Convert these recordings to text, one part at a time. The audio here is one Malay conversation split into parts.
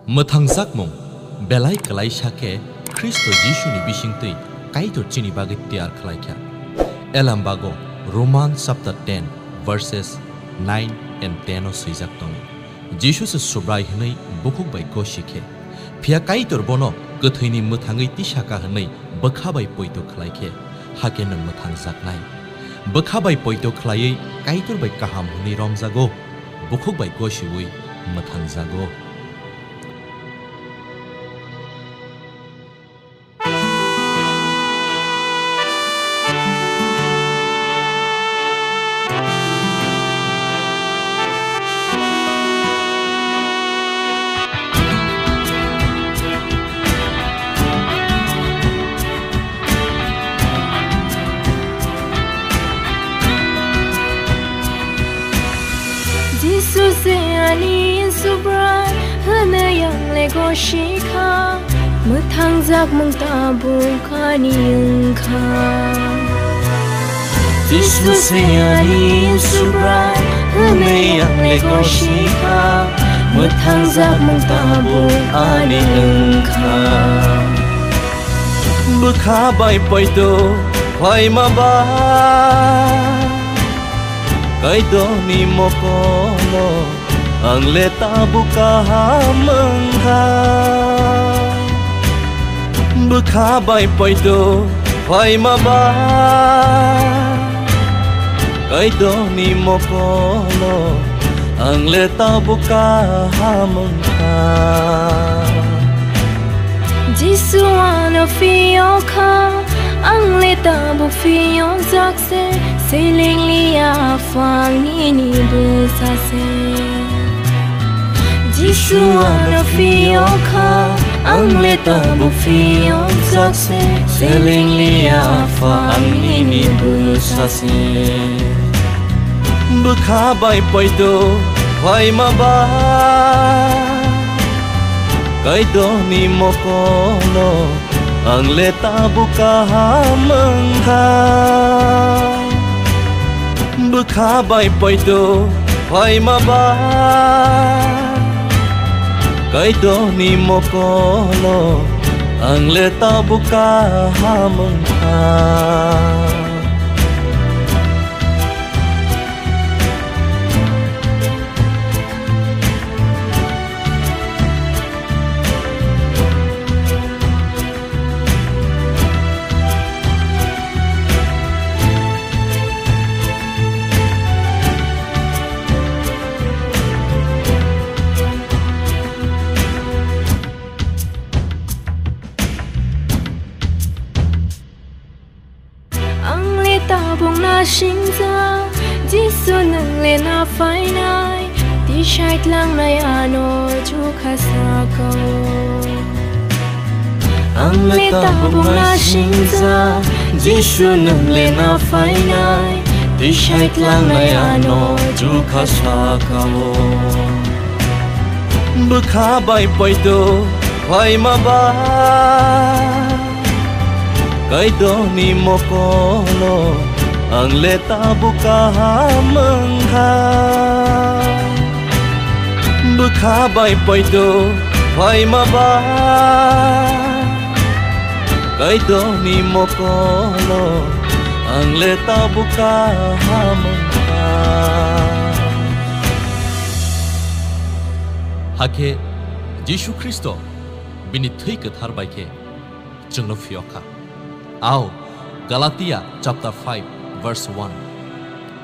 मोथांजाक मुं बेलाय कलाय शाखे ख्रिस्ट जिशुनि बिसिंतै काइटर चिनि बागै तैयार खालायख्या एलामबागो रोमान चैप्टर 10 verses 9 and 10 सैजाक दं जिशु से सुब्राय हनै बुखुक बाय गोशिखे फिया काइटर बनो गोथैनि मोथाङै तिसाका हनै बोखाबाय पयतो खालायखे हाके नों मोथांजाकनाय बोखाबाय पयतो खालायै काइटर बाय काहाम हनै रमजागो बुखुक बाय गोशिवै मोथांजागो Shika muthangzak mungtabu kaniyangka Jesus sayani subrai hunayang lego shika muthangzak mungtabu kaniyangka Bukhabay poito hoy maba kaido ni mokono ang leta buka hamangha Bukhabay poito hoy maba kaido ni mokono ang leta buka hamangha Jisuano fiyoka ang leta buk fiyong zakse Siling liya fang nini busase Jisuano fiyoka ang leta buk fiyong zakse Siling liya fang nini busase Bukhabay poito hoy maba kaido ni mokono ang leta buka hamangha Bukhabay poito hoy maba kaido ni mokono ang leta buka hamangha Tabong na singza Jisu nang le na fainay Di shait lang na yano Juka sa ko Ang le tabong na singza Jisu nang le na fainay Di shait lang na yano Juka sa ko Bukhabay poito hoy maba kaido ni mokono ang leta buka hamangha Bukhabay poito hoy maba kaido ni mokono ang leta buka hamangha Hake Jishu Kristo bini thai kathar baike jengno fioka Ao Galatia chapter 5 verse 1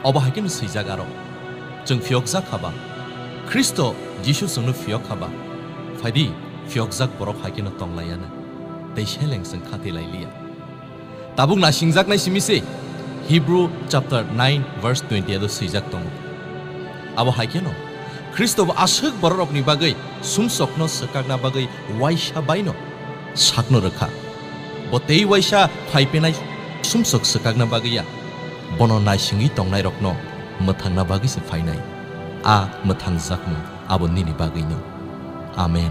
Oba hakin sijagaro jeng fiokjak haba Kristo Jishu sungno fiok haba Faidi fiokjak borok hakin tonglayana Dei sheleng seng khati lailia Tabung na singjak nai simise Hebrew chapter 9 verse 20 ado sijak tong Abo hakino Kristo ba ashuk borok ni bagai sumsokno sekagna bagai waisha baino sakno rekha Botei waisha phaipenai sumsok sekagna bagiya bono nai singi tongnai rokno mothangna bagi se phainai a mothangjakno abo nini bagino amen